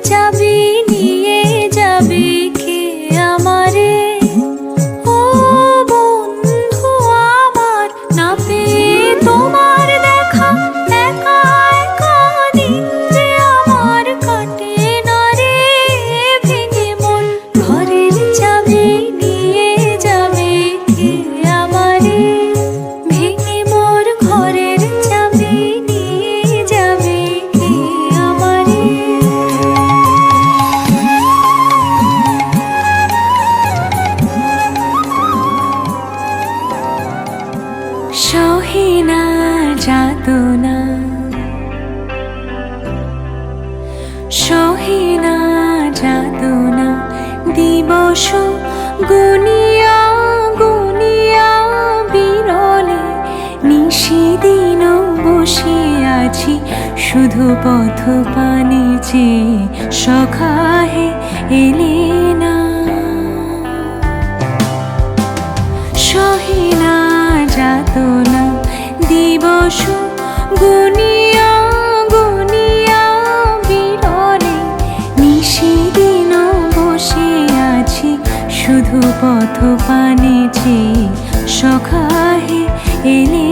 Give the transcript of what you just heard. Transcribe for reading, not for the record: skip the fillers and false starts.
চাবি নিয়ে যাবে কে আমারে? ও বন্ধু আমার, না পেয়ে তোমার দেখা একা একা দিন যে আমার কাটে না রে। ভেঙে মন ঘরের চাবি নিয়ে যাবে কে আমারে? ভেঙে মোর ঘরের চাবি নিয়ে যাবে কে আমারে? সহে না যাতনা, সহে না যাতনা, দিবস গুনিয়া গুনিয়া বিরলে নিশিদিন বসে আছি শুধু পথ পানে চেয়ে। সখা হে এলে না, সহে না যাতনা, দিবস গুনিয়া গুনিয়া বিরলে নিশিদিন বসে আছি শুধু পথ পানে চেয়ে। সখা হে এলে